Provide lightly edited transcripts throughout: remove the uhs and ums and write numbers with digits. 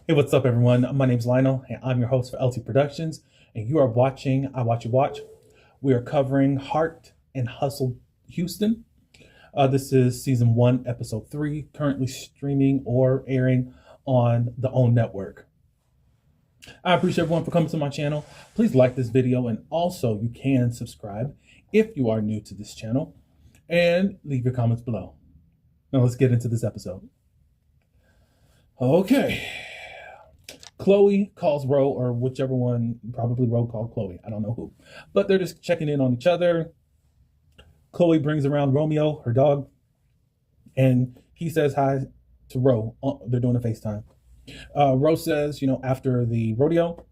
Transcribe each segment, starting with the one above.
Hey, what's up, everyone? My name's Lionel, and I'm your host for LT Productions, and you are watching I Watch You Watch. We are covering Heart and Hustle Houston. This is season 1, episode 3, currently streaming or airing on the OWN network. I appreciate everyone for coming to my channel. Please like this video, and also you can subscribe if you are new to this channel, and leave your comments below. Now let's get into this episode. Okay. Chloe calls Ro, or whichever one, probably Ro called Chloe. I don't know who. But they're just checking in on each other. Chloe brings around Romeo, her dog, and he says hi to Ro. They're doing a FaceTime. Ro says, after the rodeo,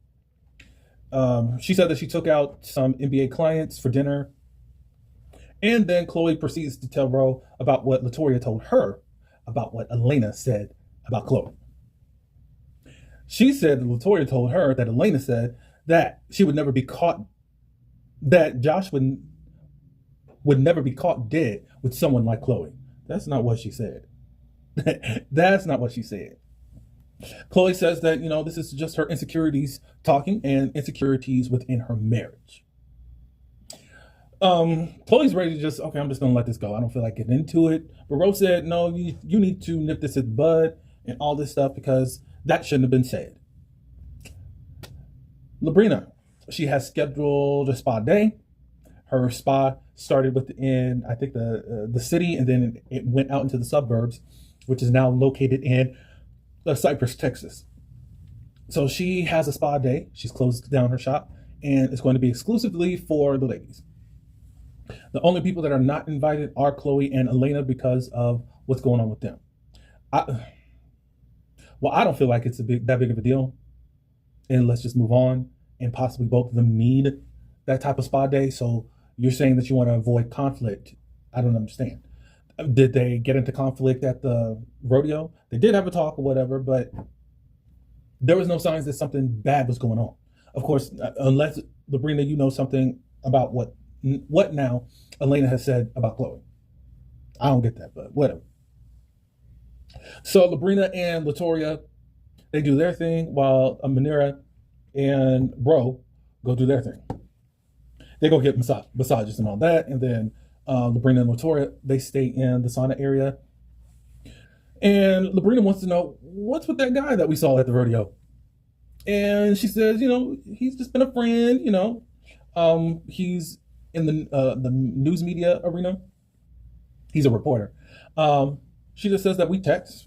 she said that she took out some NBA clients for dinner. And then Chloe proceeds to tell Ro about what Latoria told her about what Elena said about Chloe. She said that Latoria told her that Elena said that she would never be caught, that Josh would never be caught dead with someone like Chloe. That's not what she said. That's not what she said. Chloe says that, this is just her insecurities talking and insecurities within her marriage. Chloe's ready to just, okay, I'm just going to let this go. I don't feel like getting into it. But Rose said, no, you need to nip this in the bud and all this stuff because that shouldn't have been said. Labrina, she has scheduled a spa day. Her spa started within, I think, the city, and then it went out into the suburbs, which is now located in Cypress, Texas. So she has a spa day. She's closed down her shop, and it's going to be exclusively for the ladies. The only people that are not invited are Chloe and Elena because of what's going on with them. I don't feel like it's that big of a deal. And let's just move on. And possibly both of them need that type of spa day. So you're saying that you want to avoid conflict. I don't understand. Did they get into conflict at the rodeo? They did have a talk or whatever, but there was no signs that something bad was going on. Of course, unless, Labrina, you know something about what now Elena has said about Chloe. I don't get that, but whatever. So Labrina and Latoria, they do their thing while Manira and Bro go do their thing. They go get massages and all that, and then Labrina and Latoria, they stay in the sauna area. And Labrina wants to know, what's with that guy that we saw at the rodeo? And she says, he's just been a friend, he's in the news media arena. He's a reporter. She just says that we text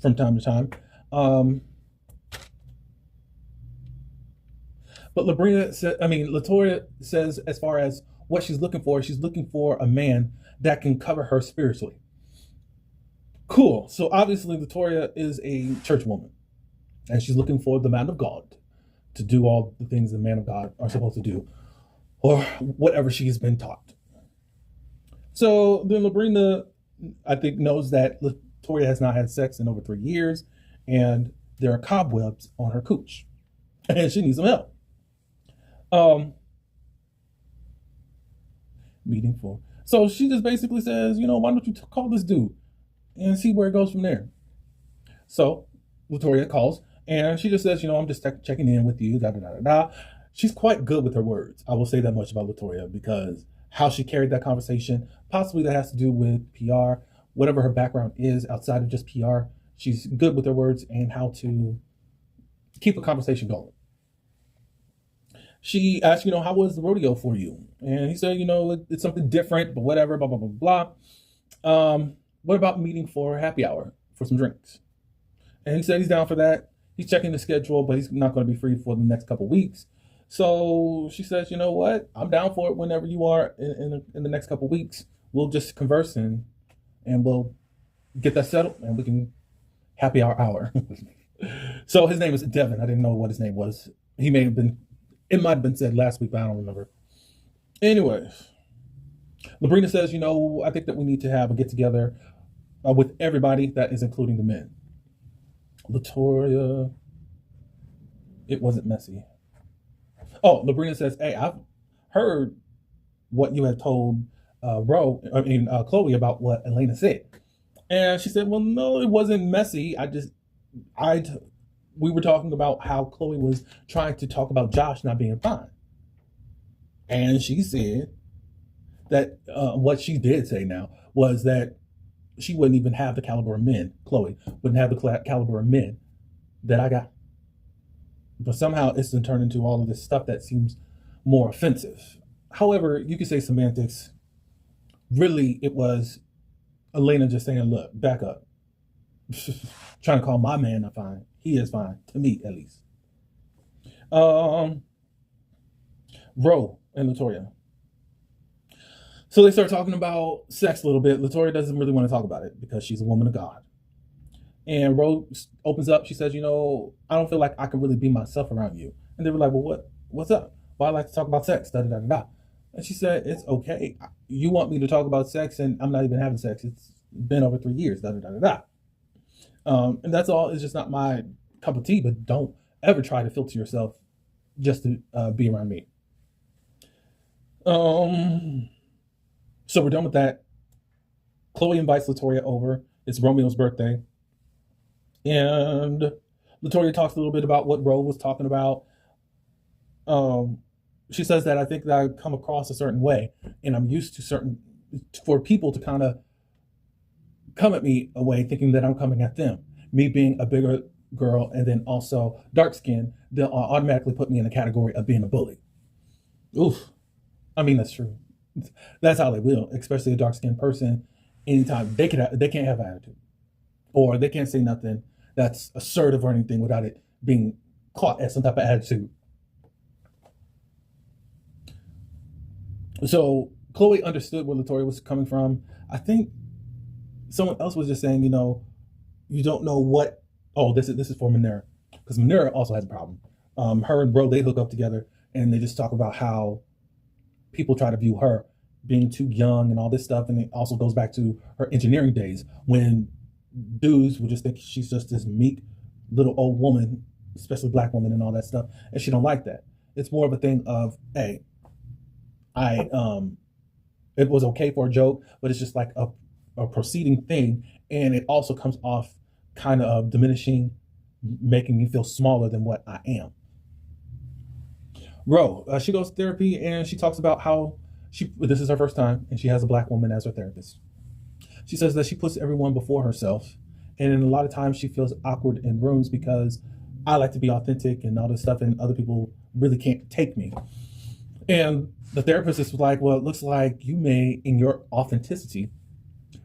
from time to time. But Latoria says, as far as what she's looking for a man that can cover her spiritually. Cool. So obviously Latoria is a church woman, and she's looking for the man of God to do all the things the man of God are supposed to do, or whatever she's been taught. So then Labrina, I think, knows that Latoria has not had sex in over 3 years, and there are cobwebs on her cooch, and she needs some help. Meeting for. So she just basically says, why don't you call this dude and see where it goes from there? So Latoria calls, and she just says, I'm just checking in with you, da da da da da. She's quite good with her words. I will say that much about Latoria, because how she carried that conversation, possibly that has to do with PR, whatever her background is outside of just PR. She's good with her words and how to keep a conversation going. She asked, how was the rodeo for you? And he said, it's something different, but whatever, blah, blah, blah, blah. What about meeting for happy hour for some drinks? And he said he's down for that. He's checking the schedule, but he's not going to be free for the next couple weeks. So she says, you know what? I'm down for it whenever you are in the next couple weeks. We'll just converse and we'll get that settled, and we can happy hour. So his name is Devin. I didn't know what his name was. It might have been said last week, but I don't remember. Anyways, Labrina says, I think that we need to have a get together with everybody, that is including the men. Latoria, it wasn't messy. Oh, Labrina says, hey, I've heard what you had told Chloe about what Elena said. And she said, well, no, it wasn't messy. we were talking about how Chloe was trying to talk about Josh not being fine. And she said that what she did say now was that she wouldn't even have the caliber of men, Chloe wouldn't have the caliber of men that I got. But somehow it's been turned into all of this stuff that seems more offensive. However, you could say semantics. Really, it was Elena just saying, look, back up. Trying to call my man not fine. He is fine, to me at least. Ro and Latoya. So they start talking about sex a little bit. Latoya doesn't really want to talk about it because she's a woman of God. And Ro opens up. She says, I don't feel like I can really be myself around you. And they were like, well, what's up? Well, I like to talk about sex, da da da da. And she said, it's okay. You want me to talk about sex and I'm not even having sex. It's been over 3 years, da da da da da. And that's all. It's just not my cup of tea, but don't ever try to filter yourself just to be around me. So we're done with that. Chloe invites Latoya over. It's Romeo's birthday. And Latoya talks a little bit about what Ro was talking about. She says that I think that I come across a certain way, and I'm used to for people to kind of come at me a way thinking that I'm coming at them. Me being a bigger girl and then also dark skin, they'll automatically put me in the category of being a bully. Oof. I mean, that's true. That's how they will, especially a dark skinned person. Anytime they can't have an attitude, or they can't say nothing that's assertive or anything without it being caught as some type of attitude. So Chloe understood where Latoya was coming from. I think someone else was just saying, you don't know what. Oh, this is for Manera, because Manera also has a problem. Her and Ro, they hook up together and they just talk about how people try to view her being too young and all this stuff. And it also goes back to her engineering days when dudes would just think she's just this meek little old woman, especially black woman and all that stuff. And she don't like that. It's more of a thing of, hey, it was okay for a joke, but it's just like a proceeding thing. And it also comes off kind of diminishing, making me feel smaller than what I am. Ro, she goes to therapy and she talks about how this is her first time and she has a black woman as her therapist. She says that she puts everyone before herself. And in a lot of times she feels awkward in rooms because I like to be authentic and all this stuff and other people really can't take me. And the therapist is like, well, it looks like you may, in your authenticity,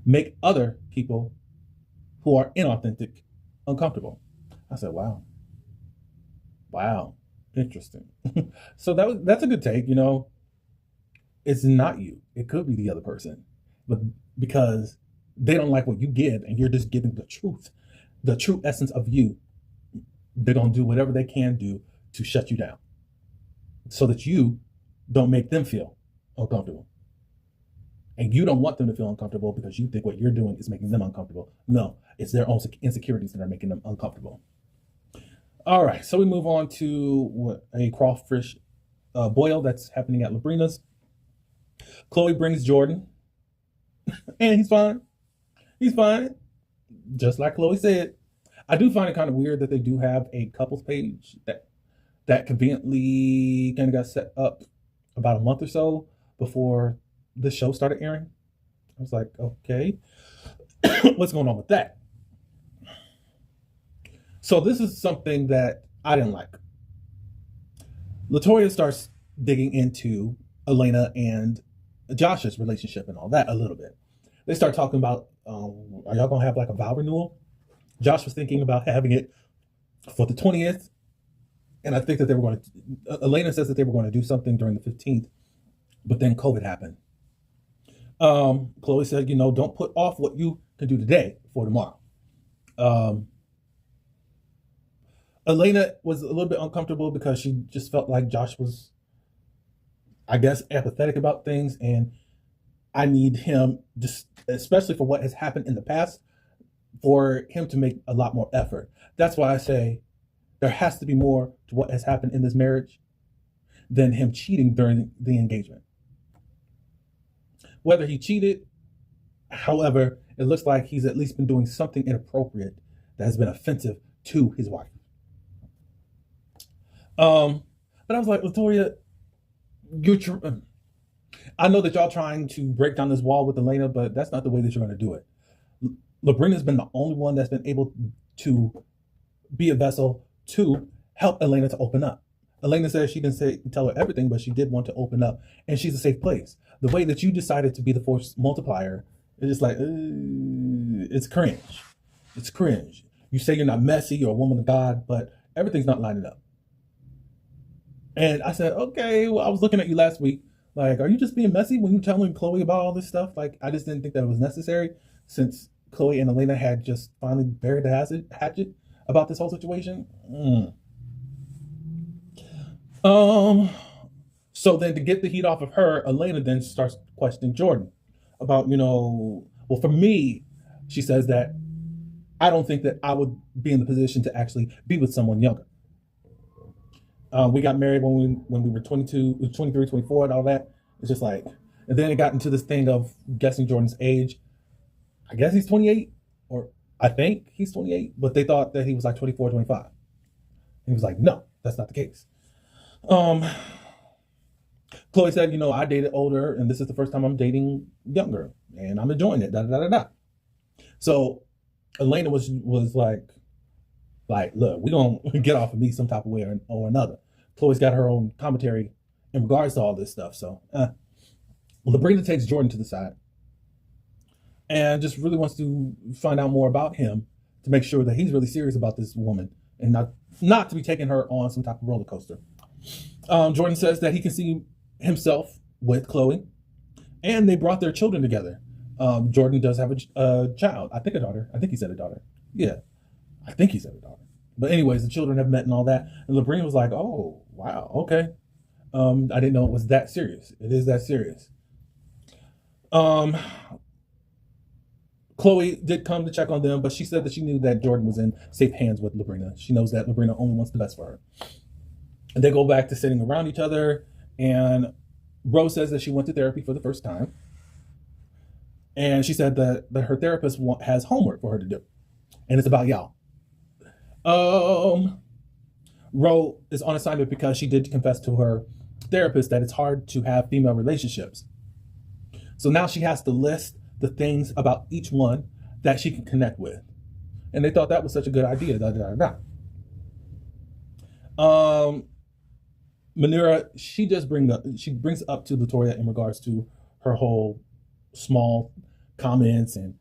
make other people who are inauthentic uncomfortable. I said, wow. Interesting. So that's a good take. It's not you. It could be the other person, but because they don't like what you give and you're just giving the true essence of you, they're going to do whatever they can do to shut you down so that you don't make them feel uncomfortable. And you don't want them to feel uncomfortable because you think what you're doing is making them uncomfortable. No, it's their own insecurities that are making them uncomfortable. All right, so we move on to a crawfish boil that's happening at Labrina's. Chloe brings Jordan, and he's fine. He's fine, just like Chloe said. I do find it kind of weird that they do have a couples page that conveniently kind of got set up about a month or so before the show started airing. I was like, okay, what's going on with that? So this is something that I didn't like. Latoya starts digging into Elena and Josh's relationship and all that a little bit. They start talking about, are y'all going to have like a vow renewal? Josh was thinking about having it for the 20th. And I think that Elena says that they were going to do something during the 15th, but then COVID happened. Chloe said, don't put off what you can do today for tomorrow. Elena was a little bit uncomfortable because she just felt like Josh was, I guess, apathetic about things. And I need him, just especially for what has happened in the past, for him to make a lot more effort. That's why I say there has to be more to what has happened in this marriage than him cheating during the engagement. Whether he cheated, however, it looks like he's at least been doing something inappropriate that has been offensive to his wife. But I was like, Latoya, you're. I know that y'all trying to break down this wall with Elena, but that's not the way that you're going to do it. Labrina's been the only one that's been able to be a vessel to help Elena to open up. Elena says she didn't tell her everything, but she did want to open up, and she's a safe place. The way that you decided to be the force multiplier is just like, it's cringe. It's cringe. You say you're not messy, you're a woman of God, but everything's not lining up. And I said, okay, well, I was looking at you last week. Like, are you just being messy when you telling Chloe about all this stuff? Like, I just didn't think that it was necessary since Chloe and Elena had just finally buried the hatchet about this whole situation. So then to get the heat off of her, Elena then starts questioning Jordan about, well, for me, she says that I don't think that I would be in the position to actually be with someone younger. We got married when we were 22, 23, 24, and all that. It's just like, and then it got into this thing of guessing Jordan's age. I guess he's 28, or I think he's 28, but they thought that he was like 24, 25. And he was like, no, that's not the case. Chloe said, I dated older, and this is the first time I'm dating younger, and I'm enjoying it, da da da da. So Elena was like, look, we're going to get off of me some type of way or another. Chloe's got her own commentary in regards to all this stuff. So Labrina takes Jordan to the side and just really wants to find out more about him to make sure that he's really serious about this woman and not to be taking her on some type of roller coaster. Jordan says that he can see himself with Chloe, and they brought their children together. Jordan does have a child. I think a daughter. I think he said a daughter. Yeah, I think he said a daughter. But anyways, the children have met and all that. And Labrina was like, oh, wow, okay. I didn't know it was that serious. It is that serious. Chloe did come to check on them, but she said that she knew that Jordan was in safe hands with Labrina. She knows that Labrina only wants the best for her. And they go back to sitting around each other. And Rose says that she went to therapy for the first time. And she said that her therapist has homework for her to do. And it's about y'all. Ro is on assignment because she did confess to her therapist that it's hard to have female relationships. So now she has to list the things about each one that she can connect with. And they thought that was such a good idea. Manira, she brings up to Latoya in regards to her whole small comments, and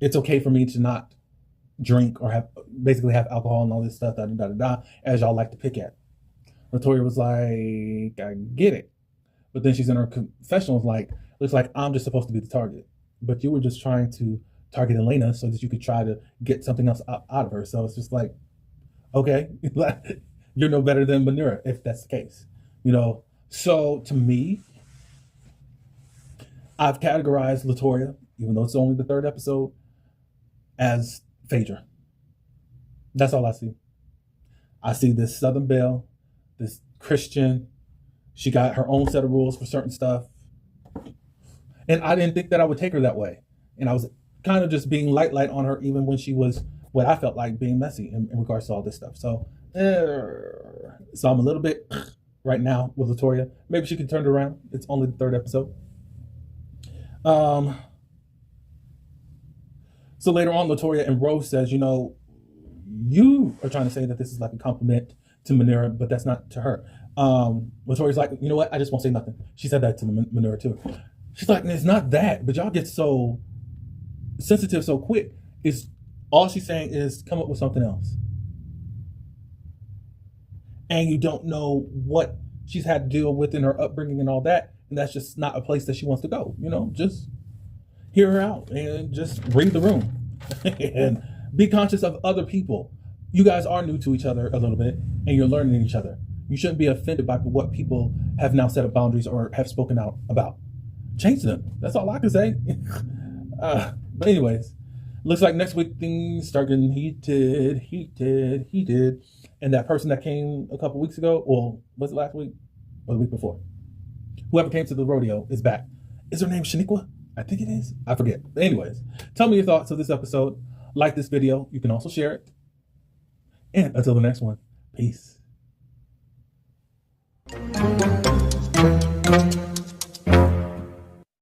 it's okay for me to not drink or basically have alcohol and all this stuff, as y'all like to pick at. Latoya was like, I get it. But then she's in her confessional like, looks like I'm just supposed to be the target. But you were just trying to target Elena so that you could try to get something else out of her. So it's just like, okay, you're no better than Manira if that's the case. So to me, I've categorized Latoya, even though it's only the third episode, as Phaedra. That's all I see. I see this Southern Belle, this Christian. She got her own set of rules for certain stuff. And I didn't think that I would take her that way. And I was kind of just being light on her, even when she was what I felt like being messy in regards to all this stuff. So I'm a little bit right now with Latoya. Maybe she can turn it around. It's only the third episode. So later on, Latoya and Rose says, you are trying to say that this is like a compliment to Manira, but that's not to her. Latoya's like, you know what? I just won't say nothing. She said that to Manira too. She's like, it's not that, but y'all get so sensitive so quick. It's all she's saying is come up with something else. And you don't know what she's had to deal with in her upbringing and all that. And that's just not a place that she wants to go. Just hear her out and just read the room and be conscious of other people. You guys are new to each other a little bit and you're learning each other. You shouldn't be offended by what people have now set up boundaries or have spoken out about. Change them. That's all I can say. But anyways, looks like next week things start getting heated. And that person that came a couple weeks ago, well, was it last week or the week before? Whoever came to the rodeo is back. Is her name Shaniqua? I think it is. I forget. But anyways, tell me your thoughts of this episode. Like this video. You can also share it. And until the next one, peace.